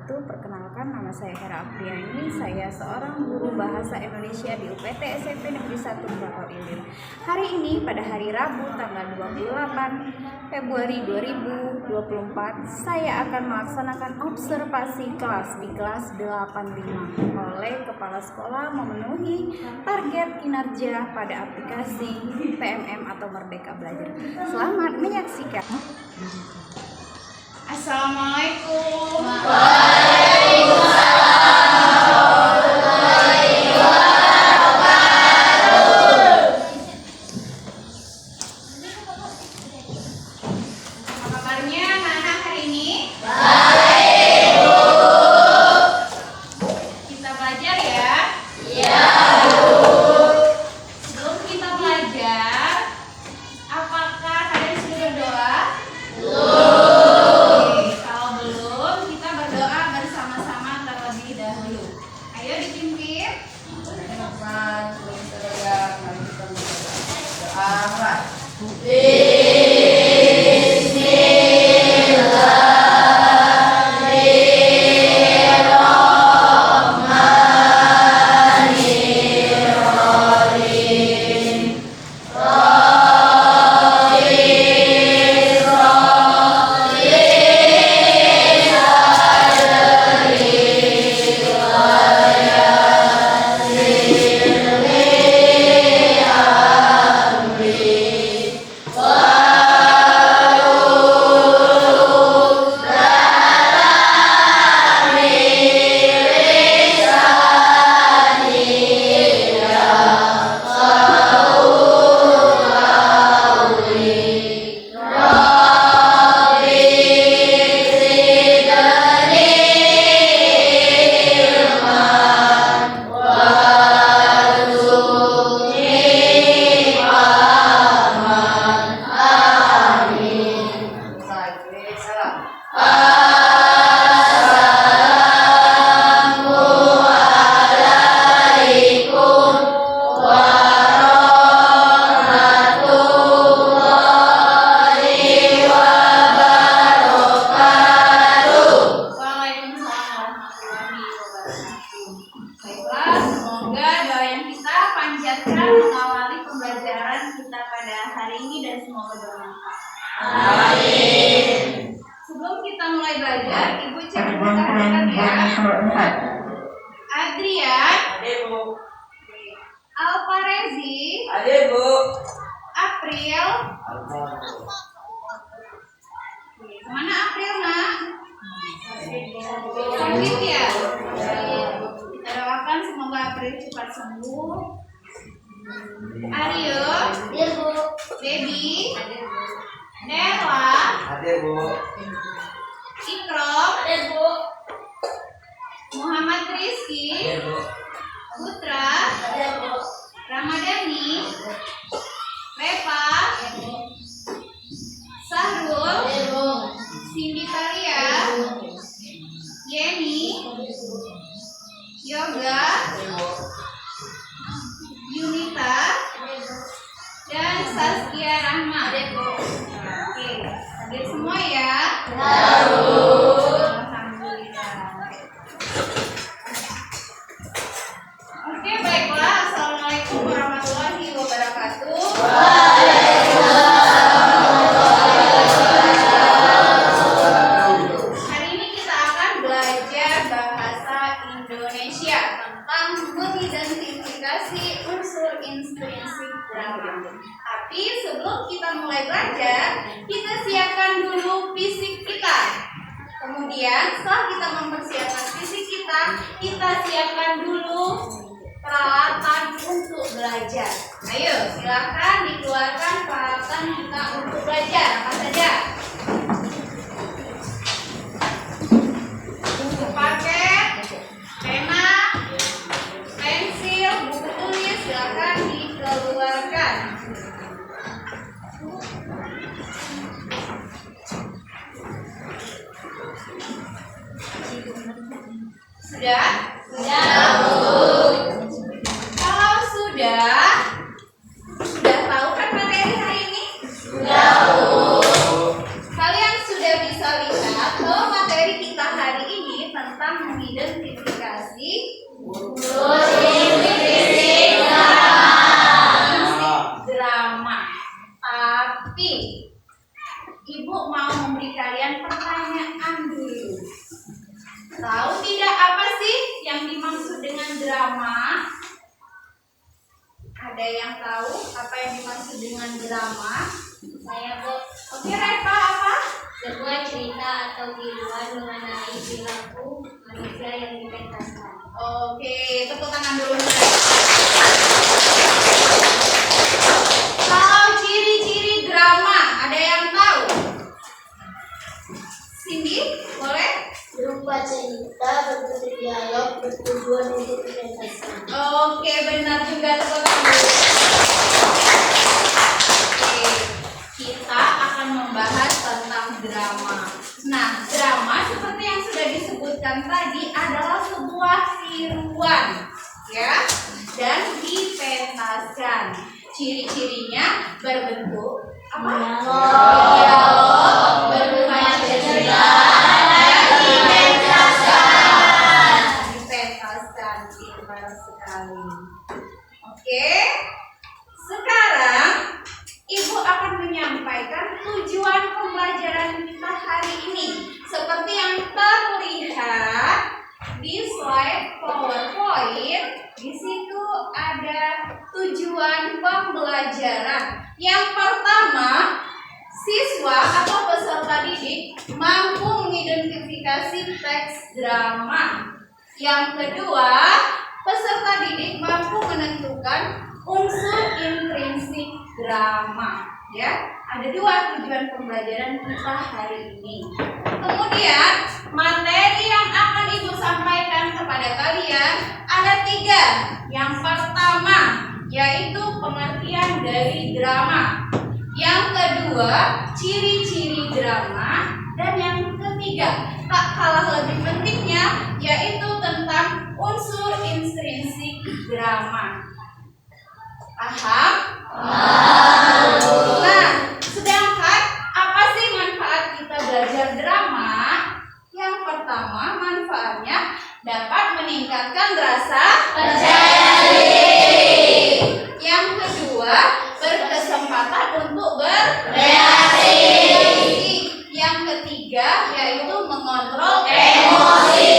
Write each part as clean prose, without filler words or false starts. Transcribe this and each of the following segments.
wabarakatuh. Perkenalkan, nama saya Hera Apriani. Saya seorang guru bahasa Indonesia di UPT SMP Negeri 1 Brakau Ilir. Hari ini pada hari Rabu tanggal 28 Februari 2024, saya akan melaksanakan observasi kelas di kelas 85 oleh kepala sekolah memenuhi target kinerja pada aplikasi PMM atau Merdeka Belajar. Selamat menyaksikan. Assalamualaikum. Apa kabarnya anak-anak hari ini? Baik, Bu. Kita belajar ya? Iya, Bu. Sebelum kita belajar, apakah kalian sudah berdoa? Belum. Kalau belum, kita berdoa bersama-sama terlebih dahulu. Ayo dipimpin. Baiklah, semoga doa yang kita panjatkan mengawali pembelajaran kita pada hari ini dan semoga bermanfaat. Amin. Sebelum kita mulai belajar, Ibu cek perhatikan ya. Adrian. Ade, Bu. Alfarezi. Ade, Bu. April. Mana April, Nak? Sakit ya? Kita doakan semoga April cepat sembuh. Aryo. Ade, Bu. Baby. Nela. Ade, Bu. Ikrom. Ade, Bu. Muhammad Rizky. Ade, Bu. Putra. Ade, Bu. Ramadhani. Reva. Sahrul. Ade, Bu. Cindy Talia. Yeni. Yoga. Ade, Bu. Yunita. Dan Saskia Rahma. Oke, hadir semua ya. Alhamdulillah. Oke, baiklah. Assalamualaikum warahmatullahi wabarakatuh. Hari ini kita akan belajar bahasa Indonesia tentang mengidentifikasi unsur intrinsik drama. Tapi sebelum kita mulai belajar, kita siapkan dulu fisik kita. Kemudian setelah kita mempersiapkan fisik kita siapkan dulu peralatan untuk belajar. Ayo, silakan dikeluarkan peralatan kita untuk belajar. Apa saja? Buku paket, pena, pensil, buku tulis, silakan dikeluarkan. Sudah? Sudah, Bu. Kalau sudah tahu kan materi hari ini? Sudah, Bu. Kalian sudah bisa lihat bahwa materi kita hari ini tentang tentang mengidentifikasi drama. Tapi Ibu mau memberi kalian pertanyaan dulu. Tahu tidak apa sih yang dimaksud dengan drama? Ada yang tahu apa yang dimaksud dengan drama? Saya Bu. Oke, Reva, apa? Sebuah cerita atau tiruan mengenai perilaku manusia yang dipentaskan. Oke, tepuk tangan dulu. Kalau ciri-ciri drama, ada yang tahu? Cindy, boleh? Berupa cerita, berbentuk dialog, bertujuan untuk dipentaskan. Oke, benar juga, tepuk tangan dulu. Oke, kita akan membahas tentang drama. Nah, drama seperti yang sudah disebutkan tadi adalah sebuah tiruan, ya, dan dipentaskan. Ciri-cirinya berbentuk apa? Dialog, berupa cerita, dan dipentaskan. Dipentaskan, pintar sekali. Oke, sekarang Ibu akan menyampaikan tujuan pembelajaran kita hari ini. Seperti yang terlihat di slide PowerPoint, di situ ada tujuan pembelajaran. Yang pertama, siswa atau peserta didik mampu mengidentifikasi teks drama. Yang kedua, peserta didik mampu menentukan unsur intrinsik drama. Ya, ada dua tujuan pembelajaran kita hari ini. Kemudian materi yang akan Ibu sampaikan kepada kalian ada 3. Yang pertama yaitu pengertian dari drama. Yang kedua, ciri-ciri drama. Dan yang ketiga, tak kalah lebih pentingnya, yaitu tentang unsur intrinsik drama. Paham? Nah, sedangkan apa sih manfaat kita belajar drama? Yang pertama, manfaatnya dapat meningkatkan rasa percaya diri. Yang kedua, berkesempatan untuk bereaksi. Yang ketiga, yaitu mengontrol emosi.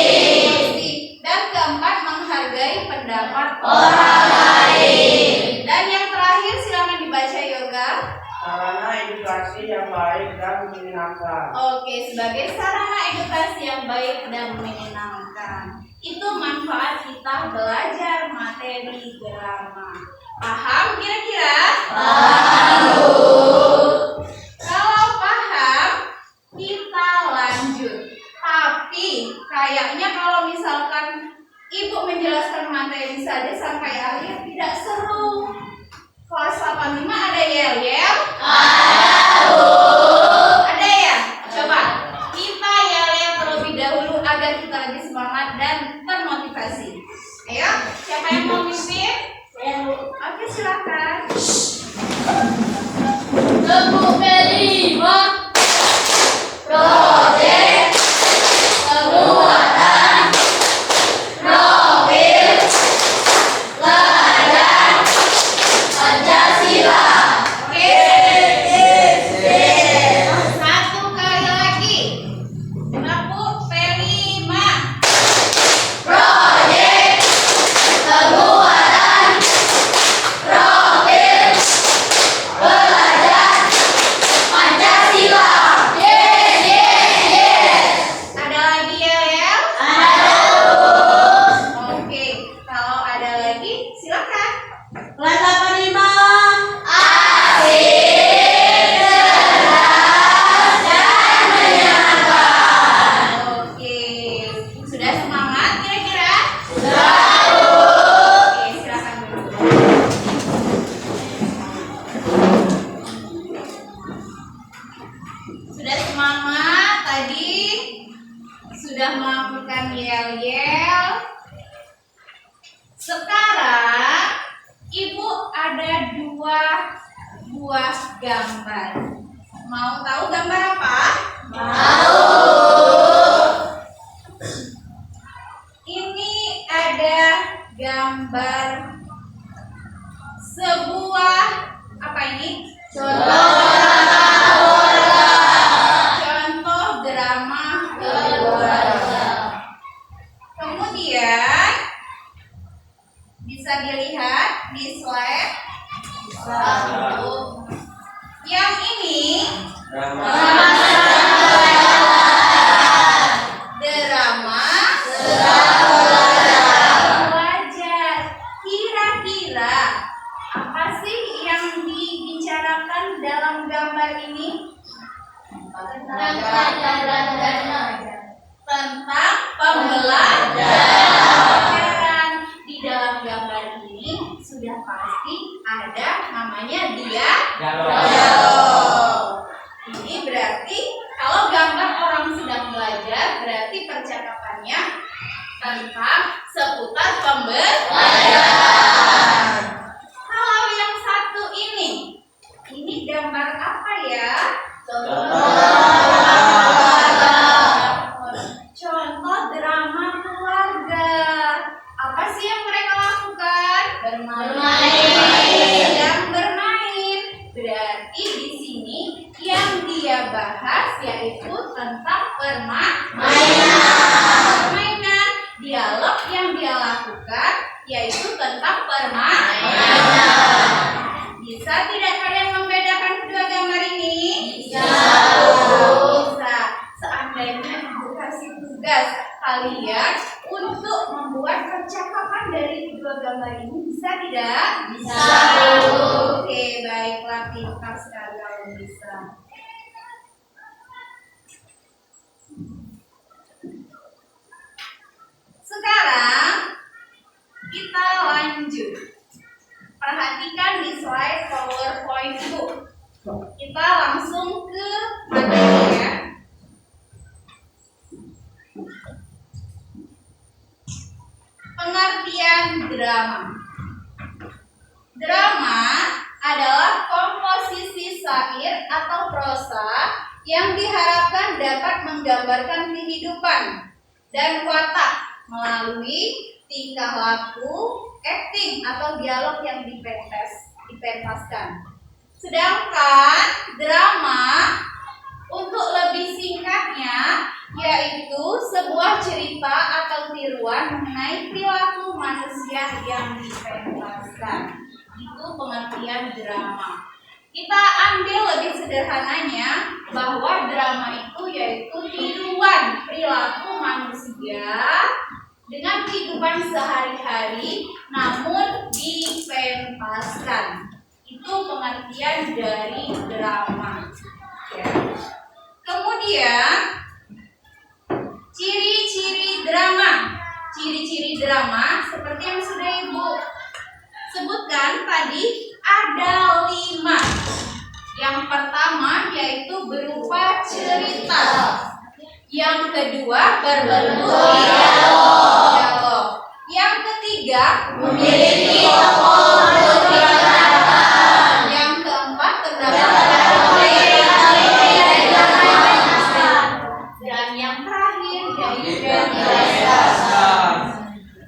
Dan keempat, menghargai pendapat orang lain. Dan yang terakhir, silakan dibaca Yoga. Sarana edukasi yang baik dan menyenangkan. Oke, sebagai sarana edukasi yang baik dan menyenangkan. Itu manfaat kita belajar materi drama. Paham kira-kira? Paham. Kalau paham, kita lanjut. Tapi kayaknya kalau misalkan Ibu menjelaskan materi saja sampai akhir tidak seru. Kelas 85 ada yel-yel? Ada ya? Coba kita yel-yel terlebih dahulu agar kita lebih semangat dan termotivasi. Ayo, siapa yang mau mimpin? Oke, silakan. Tepuk kelima. Proyek penguatan profil pelajar Pancasila. Oke. Satu kali lagi. Tepuk kelima. Proyek penguatan profil pelajar Pancasila. Yes, yes, yes. Ada lagi ya? Ada. Oke, kalau ada lagi silakan. Kelas 85. Asik, cerdas, dan menyenangkan. Oke, sudah semangat kira-kira? Sudah. Oke, silakan dulu. Sudah semangat tadi? Sudah melakukan yel-yel? Sekarang Ibu ada 2 buah gambar. Mau tahu gambar apa? Mau. ada gambar sebuah apa ini? Contoh drama keluarga. Kemudian bisa dilihat di slide 1. Yang ini drama belajar. Kira-kira apa sih yang dibicarakan dalam gambar ini? Tentang pembelajaran. Di dalam gambar ini sudah pasti ada namanya dialog. Ini berarti kalau gambar orang sedang belajar, berarti percakapannya tentang seputar pembelajaran. Kalau yang satu ini gambar apa ya? Contoh drama keluarga. Apa sih yang mereka lakukan? Bermain. Berarti di sini yang dia bahas yaitu tentang permainan. Dialog yang dia lakukan yaitu tentang permainan. Bisa tidak kalian membedakan kedua gambar ini? Bisa. Seandainya ibu kasih tugas kalian untuk membuat percakapan dari kedua gambar ini, bisa tidak? Bisa. Oke, baiklah, pintar sekali kalau bisa. Sekarang kita lanjut. Perhatikan di slide PowerPoint Bu. Kita langsung ke materinya. Pengertian drama. Drama adalah komposisi syair atau prosa yang diharapkan dapat menggambarkan kehidupan dan watak melalui tingkah laku, acting atau dialog yang dipentaskan. Sedangkan drama untuk lebih singkatnya yaitu sebuah cerita atau tiruan mengenai perilaku manusia yang dipentaskan. Itu pengertian drama. Kita ambil lebih sederhananya bahwa drama itu yaitu tiruan perilaku manusia dengan kehidupan sehari-hari namun dipentaskan. Itu pengertian dari drama. Ya. Kemudian ciri-ciri drama. Ciri-ciri drama seperti yang sudah Ibu sebutkan tadi ada 5. Yang pertama yaitu berupa cerita. Yang kedua berbentuk dialog. Yang ketiga memiliki tokoh berperan. Yang keempat terdapat dan yang terakhir yaitu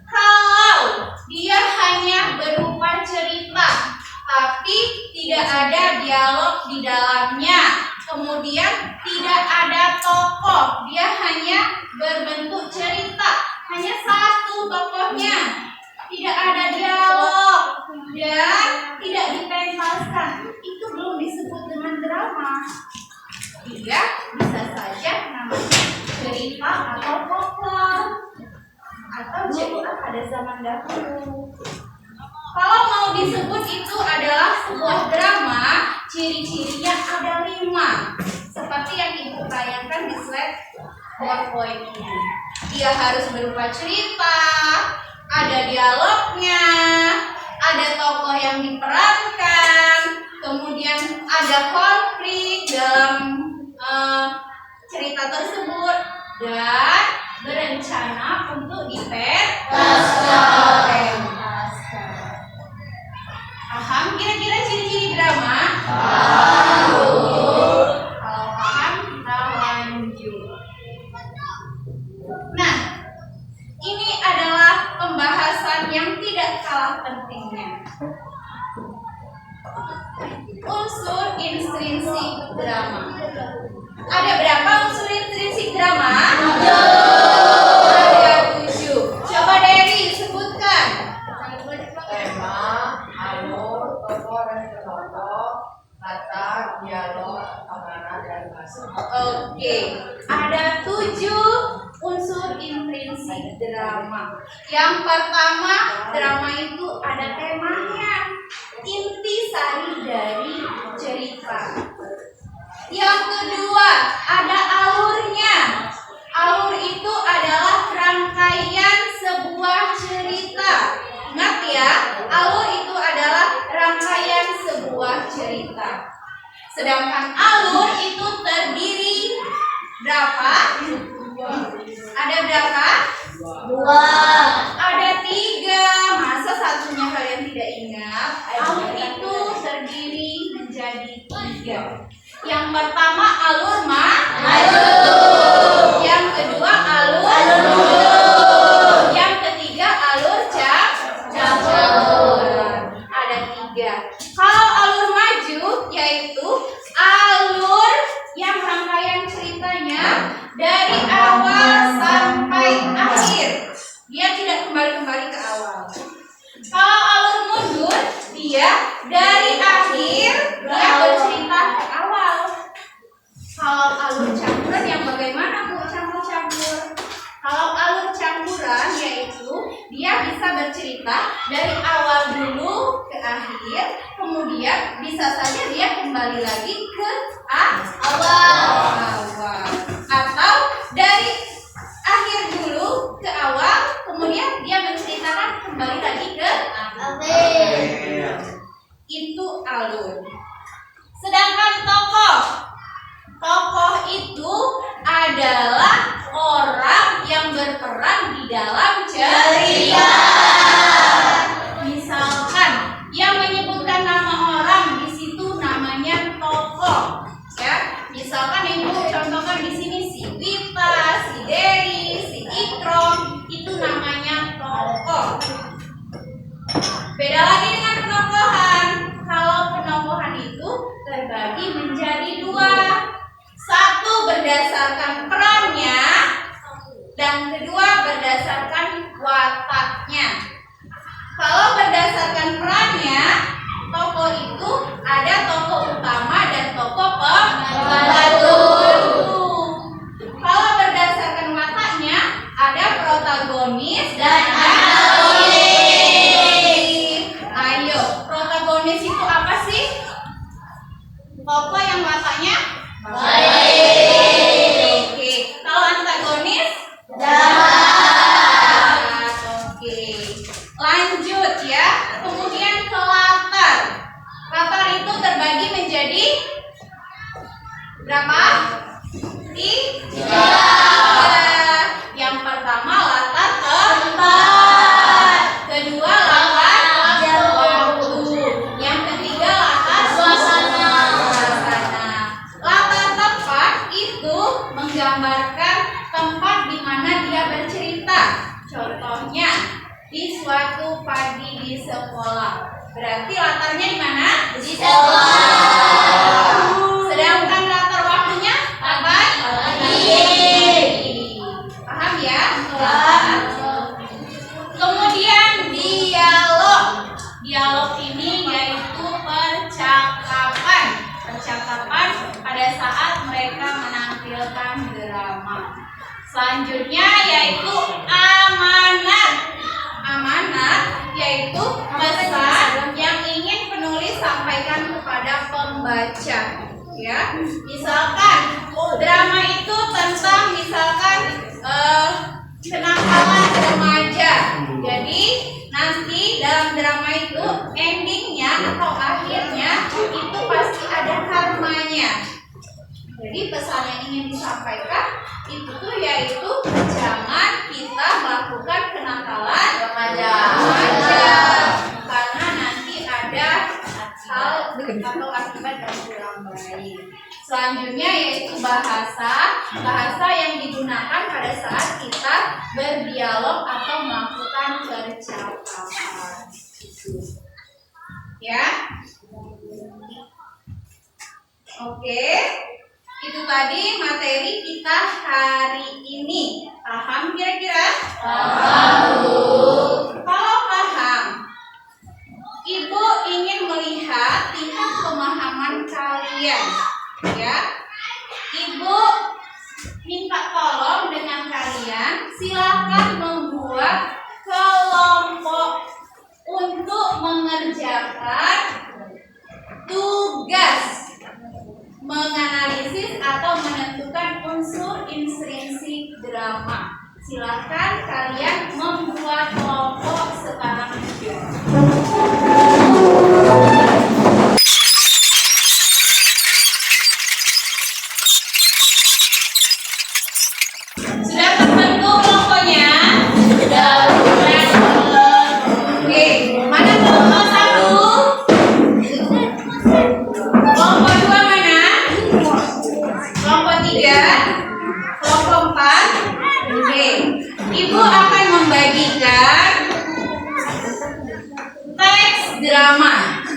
kalau dia hanya berupa cerita tapi tidak ada dialog di dalamnya, kemudian tidak ada tokoh, dia hanya berbentuk cerita, hanya satu tokohnya, tidak ada dialog dan tidak dipentaskan, itu belum disebut dengan drama. Dia bisa saja namanya cerita atau tokoh atau cerita pada zaman dahulu. Kalau mau disebut itu adalah sebuah drama, ciri-cirinya ada 5. Seperti yang Ibu bayangkan di slide PowerPoint ini. Dia harus berupa cerita, ada dialognya, ada tokoh yang diperankan, kemudian ada konflik dalam cerita tersebut, dan berencana untuk dipentaskan. Paham kira-kira ciri-ciri drama? Kalau paham kita lanjut. Nah, ini adalah pembahasan intrinsik drama. Ada berapa unsur intrinsik drama? 7. Ada 7. Coba Dery sebutkan. Tema, alur, tokoh dan penonton, latar, dialog, amanah dan bahasa. Oke, ada 7 unsur intrinsik drama. Yang pertama, drama itu ada temanya, inti sari dari cerita. Yang kedua, ada alurnya. Alur itu adalah rangkaian sebuah cerita. Ingat ya, alur itu adalah rangkaian sebuah cerita. Sedangkan alur itu terdiri berapa? Ada berapa? 2. Ada 3. Masa satunya kalian tidak ingat? Alur itu terdiri menjadi 3. Yang pertama alur maju. Yang kedua alur mundur. Yang ketiga alur campuran. Ada 3. Kalau alur maju yaitu alur yang rangkaian ceritanya dari awal sampai akhir. Dia tidak kembali ke awal. Kalau alur mundur, dia dari akhir dia bercerita ke awal. Kalau alur campuran yang bagaimana Bu campur-campur? Kalau alur campuran yaitu dia bisa bercerita dari awal dulu ke akhir, kemudian bisa saja dia kembali lagi ke awal. Atau dari akhir dulu ke awal, kemudian dia menceritakan kembali lagi ke akhir. Itu alur. Sedangkan tokoh itu adalah orang yang berperan di dalam cerita. Misalkan yang menyebutkan nama orang di situ namanya tokoh, ya. Misalkan Ibu contohkan di sini si Wita, si Dery, si Ikrom, itu namanya tokoh. Beda lagi dengan penokohan. Kalau penokohan itu terbagi menjadi 2. Satu berdasarkan perannya, dan kedua berdasarkan wataknya. Kalau berdasarkan perannya, tokoh itu ada tokoh utama dan tokoh pembantu. Kalau berdasarkan wataknya, ada protagonis dan antagonis. Ayo, protagonis itu apa sih? Tokoh yang wataknya baik. Oke. Kalau antagonis jahat. Oke. Lanjut ya. Kemudian ke latar. Latar itu terbagi menjadi berapa? 3. Yang pertama latar tempat. Kedua latar waktu. Yang ketiga latar suasana. Latar tempat itu menggambarkan tempat di mana dia bercerita. Contohnya di suatu pagi di sekolah. Berarti latarnya di mana? Di sekolah. Sedangkan latar waktunya apa? Paham ya? Kemudian dialog. Dialog ini yaitu percakapan. Percakapan pada saat mereka menampilkan drama. Selanjutnya yaitu amanat. Amanat yaitu pesan yang ingin penulis sampaikan kepada pembaca. Ya, misalkan drama itu tentang misalkan kenakalan remaja. Jadi nanti dalam drama itu endingnya atau akhirnya itu pasti ada karmanya. Jadi pesan yang ingin disampaikan itu tuh yaitu jangan kita melakukan kenakalan remaja. Karena nanti ada hal atau akibat yang kurang baik. Selanjutnya yaitu bahasa. Bahasa yang digunakan pada saat kita berdialog atau melakukan percakapan. Ya. Oke, itu tadi materi kita hari ini. Paham kira-kira? Paham. Kalau paham, Ibu ingin melihat tingkat pemahaman kalian, ya. Ibu minta tolong dengan kalian, silakan membuat kelompok untuk mengerjakan tugas menganalisis atau menentukan unsur intrinsik drama. Silakan kalian membuat kelompok sekarang juga. Sudah terbentuk kelompoknya? Sudah. Oke, mana kelompok 1? Kelompok 2 mana? Kelompok 3? Kelompok 4? Oke, Ibu akan membagikan teks drama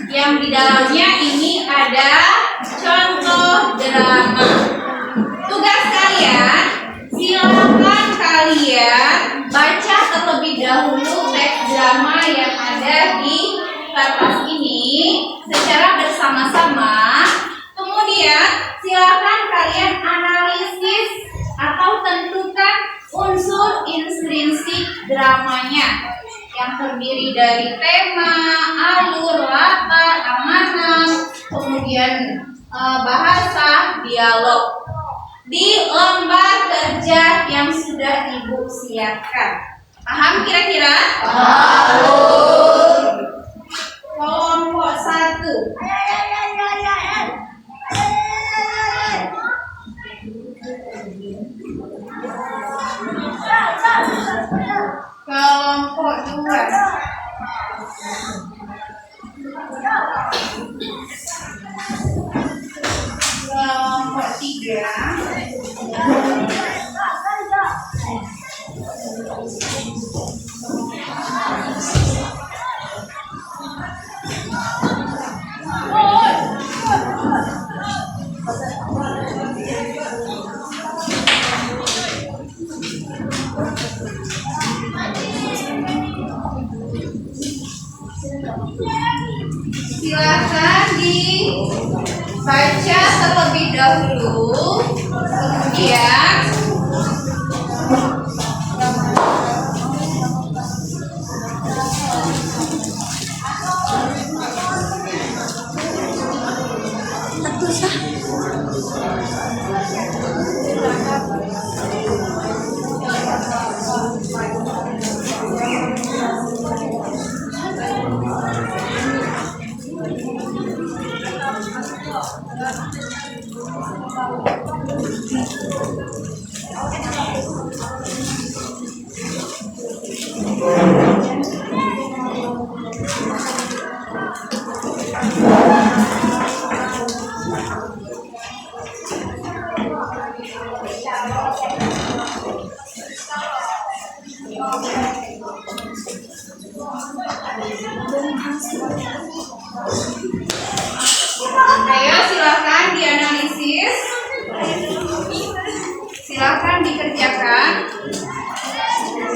yang di dalamnya ini ada contoh drama. Tugas kalian, silakan kalian baca terlebih dahulu teks drama yang ada di kertas ini secara bersama-sama. Kemudian silakan kalian analisis atau tentukan unsur intrinsik dramanya yang terdiri dari tema, alur, latar, amanat, kemudian bahasa, dialog di lembar kerja yang sudah Ibu siapkan. Paham kira-kira? Paham. Kelompok 1. Kelompok 2. Kelompok 3. Silakan dibaca terlebih dahulu, kemudian ayo silakan dianalisis, silakan dikerjakan.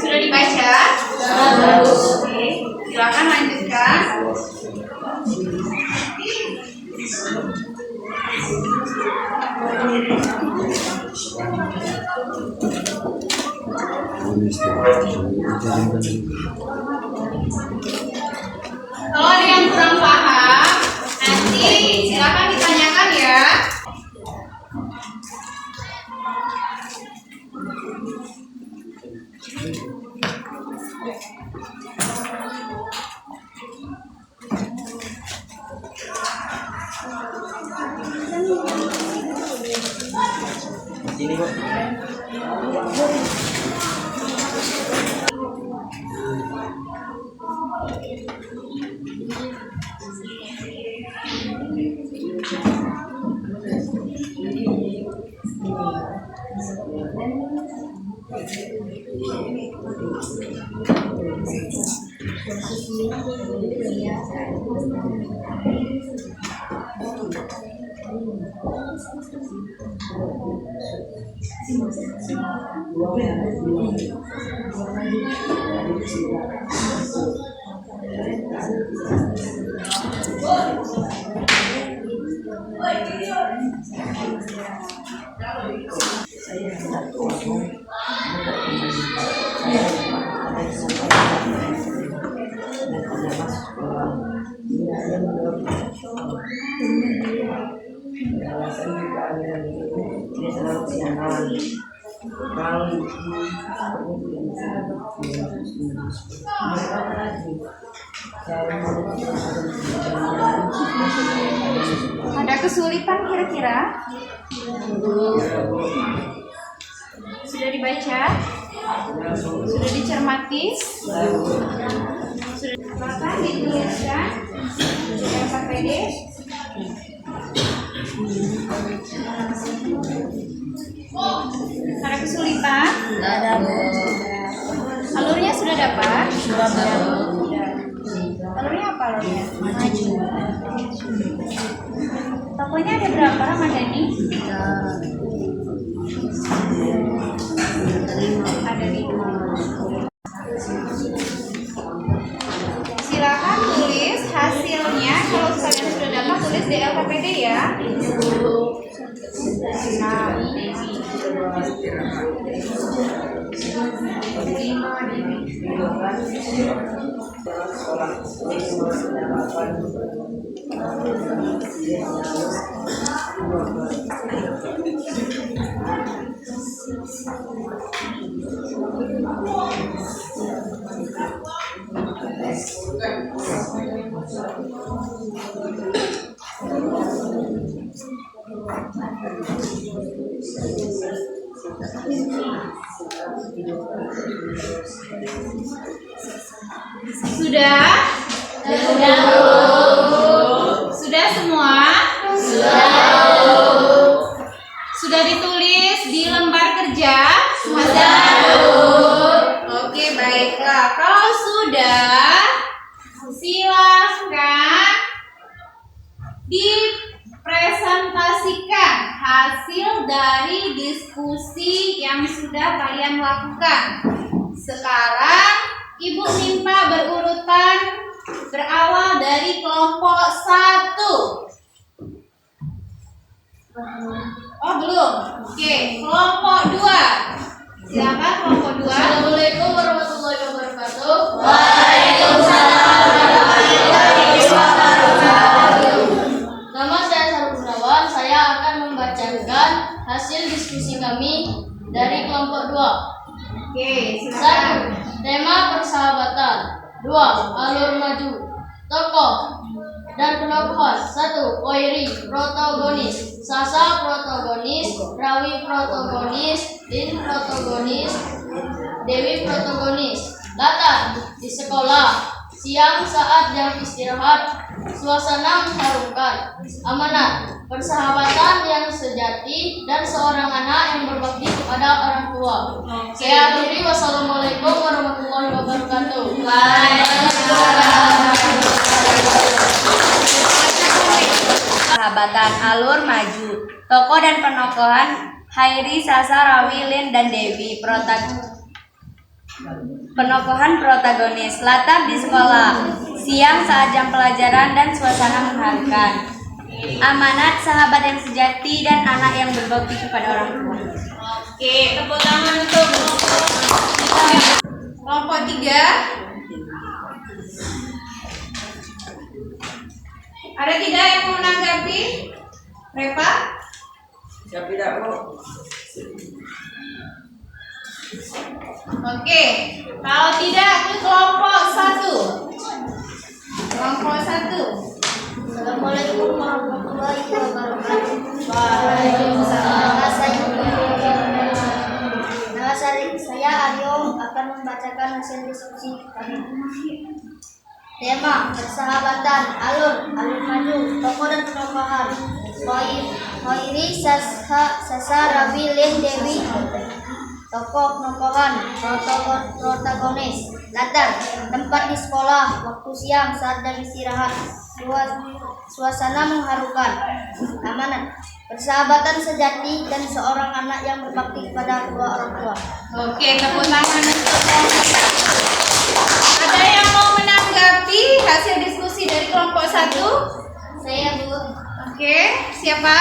Sudah dibaca? Oke, silakan lanjutkan. Kalau ada yang kurang paham, nanti silakan ditanyakan ya. Sini, Bu. Ada kesulitan kira-kira? Sudah dibaca? Sudah dicermati? Sudah silakan dituliskan. Sudah KPD? Ada kesulitan? Tidak ada, Bu. Alurnya sudah dapat? Sudah, Bu. Alurnya apa alurnya? Maju. Tokonya ada berapa, Ramadhani? Ada 5. Silakan tulis hasilnya. Kalau kalian sudah dapat, tulis di LKPD ya. Nah, sudah? Sudah semua? Sudah ditulis di lembar kerja? Oke, baiklah. Kalau sudah, silakan dipresentasikan hasil dari diskusi yang sudah kalian lakukan. Sekarang Ibu minta berurutan berawal dari kelompok 1. Oh, belum. Oke, kelompok 2. Silakan kelompok 2. Assalamualaikum warahmatullahi wabarakatuh. Waalaikumsalam warahmatullahi wabarakatuh. Nama saya Sarul Gunawan. Saya akan membacakan hasil diskusi kami dari kelompok 2. Oke, 1. silakan. Tema persahabatan. 2. Alur maju. Tokoh dan penokohan. 1. Koiri protagonis, Sasa protagonis, Rawi protagonis, Lin protagonis, Dewi protagonis. Latar di sekolah. Siang saat jam istirahat, suasana mengharumkan. Amanat persahabatan yang sejati dan seorang anak yang berbakti kepada orang tua. Saya akhiri, wassalamualaikum warahmatullahi wabarakatuh. Persahabatan, alur maju. Tokoh dan penokohan Hairi, Sasa, Rawi, Lin, dan Dewi. Penokohan protagonis. Latar di sekolah. Siang saat jam pelajaran dan suasana mengharukan. Amanat sahabat yang sejati dan anak yang berbakti kepada orang tua. Oke, tepuk tangan untuk kelompok 3. Ada tidak yang mau menanggapi? Reva? Siap tidak, Bu? Oke, kalau tidak ke kelompok 1. Kelompok 1. Assalamualaikum warahmatullahi wabarakatuh. Waalaikumsalam. Nama saya Aryo akan membacakan hasil diskusi kami. Tema persahabatan, alur maju, tokoh dan penokohan. Koiri, Sasa, Rawi, Lin, Dewi. Tokoh penokohan, protagonis. Latar tempat di sekolah, waktu siang saat jam istirahat. suasana mengharukan, amanat, persahabatan sejati, dan seorang anak yang berbakti kepada kedua orang tua. Oke, tepuk tangan untuk kelompok 1. Ada yang mau menanggapi hasil diskusi dari kelompok 1? Saya, Bu. Oke, siapa?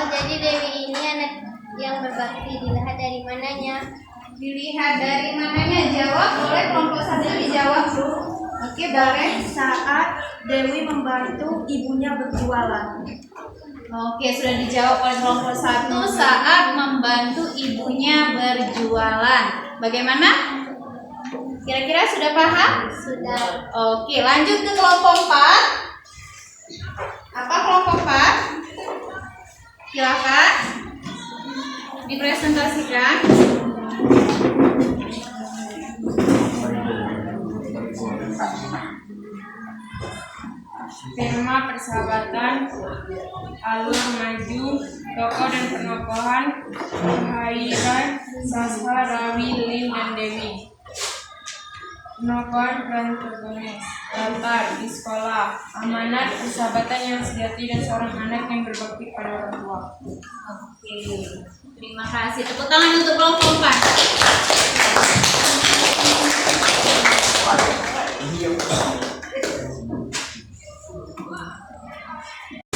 Jadi Dewi ini anak yang berbakti, dilihat dari mananya? Dilihat dari mananya? Jawab, boleh kelompok 1 dijawab, Bu. Oke, boleh. Saat Dewi membantu ibunya berjualan. Oke, sudah dijawab oleh kelompok 1 saat membantu ibunya berjualan. Bagaimana? Kira-kira sudah paham? Sudah. Oke, lanjut ke kelompok 4. Apa kelompok 4? Silakan dipresentasikan. Tema persahabatan, alur maju, tokoh dan penokohan, Haira, Sasha, Rawi, Lin, dan Dewi. Penokohan protagonis, latar di sekolah, amanat, persahabatan yang sejati, dan seorang anak yang berbakti pada orang tua. Oke, terima kasih. Tepuk tangan untuk kelompok 4.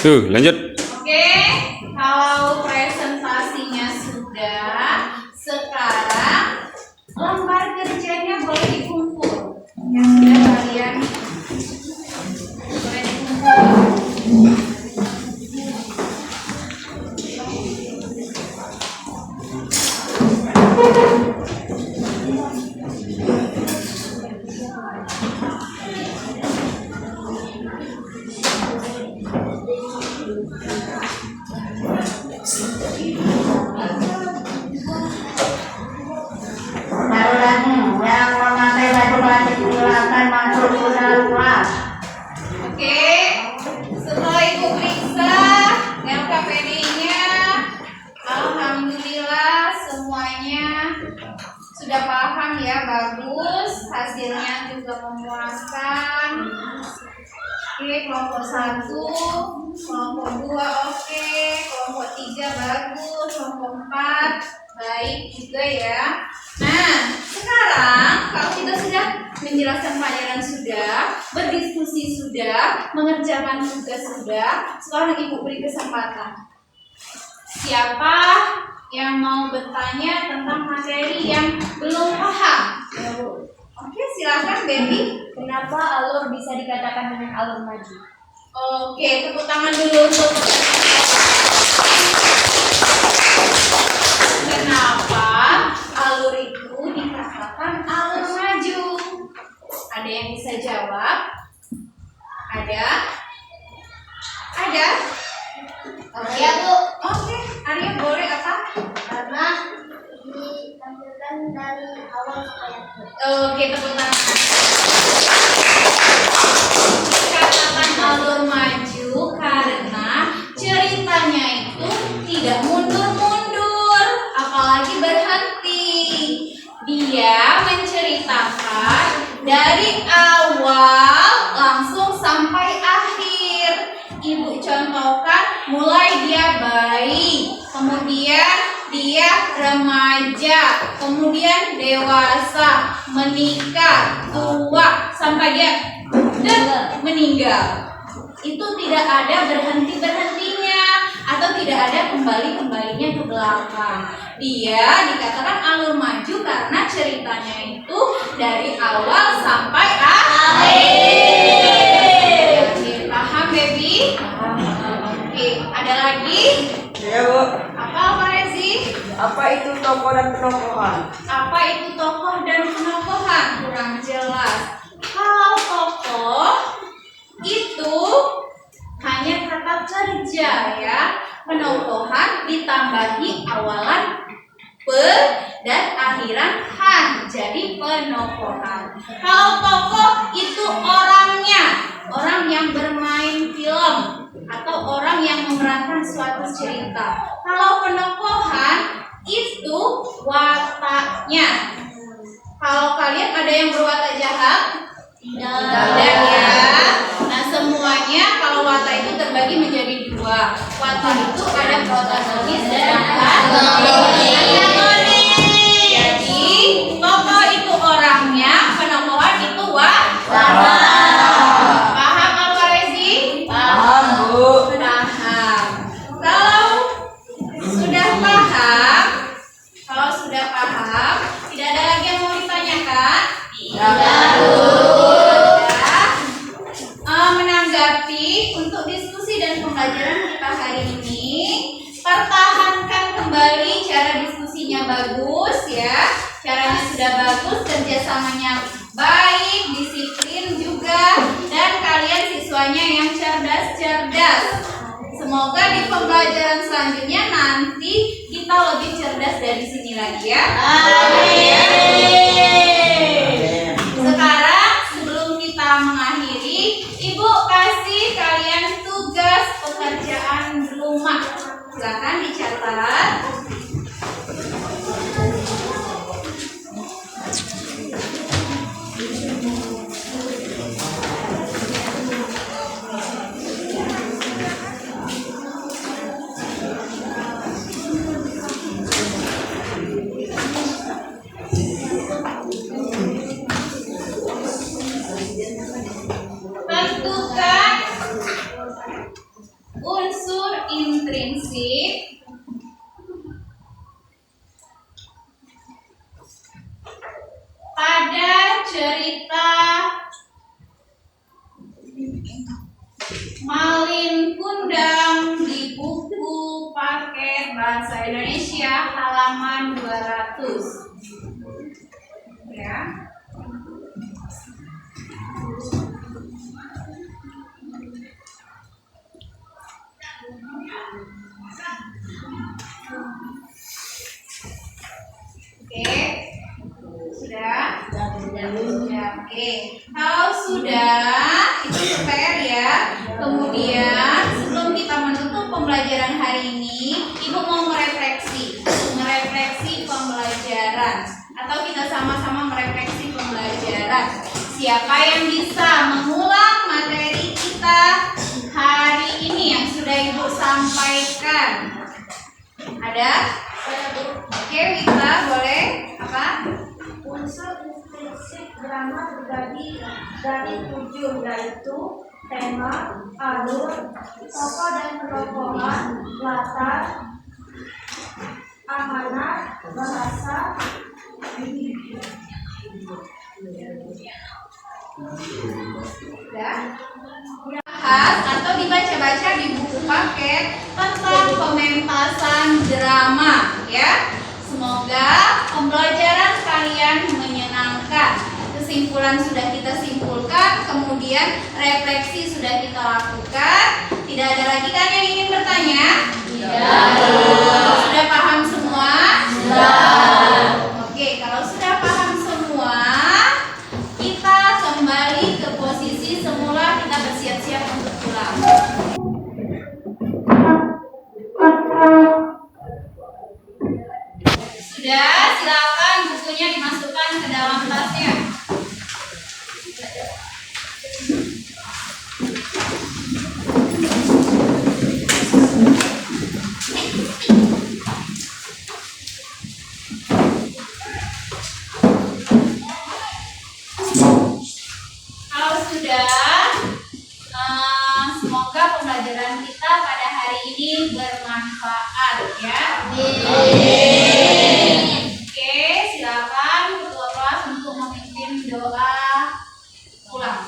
Tuh, lanjut. Oke, kalau presentasinya sudah, sekarang lembar kerjanya boleh dikumpul. Yang sudah kalian boleh dikumpul. Yang memakai baju batik silakan masuk ke dalam kelas. Oke, setelah Ibu periksa LKPD-nya, alhamdulillah semuanya sudah paham ya, bagus. Hasilnya juga memuaskan. Oke, kelompok 1, kelompok 2 oke, kelompok 3 bagus, kelompok 4 baik juga ya. Nah, sekarang kalau kita sudah menjelaskan pelajaran sudah, berdiskusi sudah, mengerjakan tugas sudah, sekarang Ibu beri kesempatan. Siapa yang mau bertanya tentang materi yang belum paham? Oke, silakan Baby. Kenapa alur bisa dikatakan dengan alur maju? Oke, tepuk tangan dulu untuk kenapa alur itu dikatakan alur maju? Ada yang bisa jawab? Ada? Ada? Oke, Ya, Bu. Oke, Arya boleh apa? Karena ditampilkan dari awal sampai akhir. Oke, tepuk tangan. Dikatakan alur maju karena ceritanya itu tidak mundur-mundur, apalagi berhenti. Dia menceritakan dari awal langsung sampai akhir. Ibu contohkan mulai dia bayi, kemudian dia remaja, kemudian dewasa, menikah, tua, sampai dia meninggal. Itu tidak ada berhenti-berhentinya atau tidak ada kembali-kembalinya ke belakang. Dia dikatakan alur maju karena ceritanya itu dari awal sampai akhir. Paham, Baby? Oke, ada lagi? Ya, Bu. Apa Pak Rezi? Apa itu tokoh dan penokohan? Apa itu tokoh dan penokohan? Kurang jelas. Kalau tokoh itu hanya kata kerja ya. Penokohan ditambahi awalan pe dan akhiran han, jadi penokohan. Kalau tokoh itu orangnya, orang yang bermain film atau orang yang memerankan suatu cerita. Kalau penokohan itu wataknya. Kalau kalian ada yang berwatak jahat? Tidak ya. Nah, protagonis dan jadi tokoh itu orangnya, penokohan itu paham apa Rezi? Paham, Bu. Paham. Kalau sudah paham, tidak ada lagi yang mau ditanyakan? Menanggapi untuk diskusi dan pembelajaran kita hari ini, pertahankan kembali cara diskusinya bagus ya, caranya sudah bagus, kerjasamanya baik, disiplin juga, dan kalian siswanya yang cerdas-cerdas. Semoga di pembelajaran selanjutnya nanti kita lebih cerdas dari sini lagi ya. Sekarang sebelum kita mengakhiri, Ibu kasih kalian tugas pekerjaan rumah. Silakan dicatat. Tentukan unsur intrinsik pada cerita Malin Kundang di buku paket bahasa Indonesia halaman 200 ya. Oke, sudah? Oke, kalau sudah, itu PR ya. Kemudian, sebelum kita menutup pembelajaran hari ini, Ibu mau merefleksi pembelajaran. Atau kita sama-sama merefleksi pembelajaran. Siapa yang bisa mengulang materi kita hari ini yang sudah Ibu sampaikan? Ada? Oke, Wita, boleh? Apa? Unsur intrinsik drama terbagi dari 7, yaitu tema, alur, tokoh dan penokohan, latar, amanat, bahasa. Bahas atau dibaca-baca di buku paket tentang pementasan drama ya. Semoga pembelajaran kalian menyenangkan. Kesimpulan sudah kita simpulkan, kemudian refleksi sudah kita lakukan. Tidak ada lagi kan yang ingin bertanya? Sudah paham semua? Oke, kalau sudah paham semua, kita kembali ke posisi semula, kita bersiap-siap untuk pulang. Sudah, silakan bukunya dimasukkan ke dalam tasnya. Kalau sudah, semoga pembelajaran kita pada hari ini bermanfaat ya. Oke, silakan ketua kelas untuk memimpin doa pulang.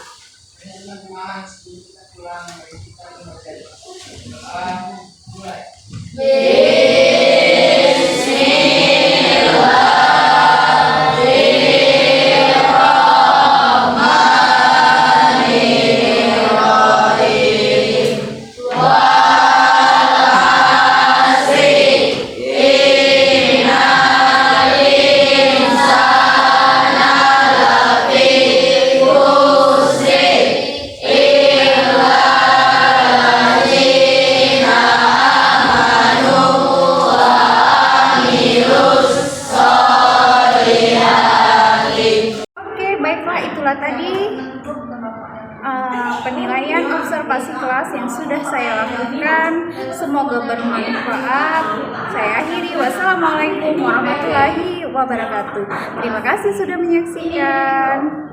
kelas yang sudah saya lakukan. Semoga bermanfaat. Saya akhiri. Wassalamualaikum warahmatullahi wabarakatuh. Terima kasih sudah menyaksikan.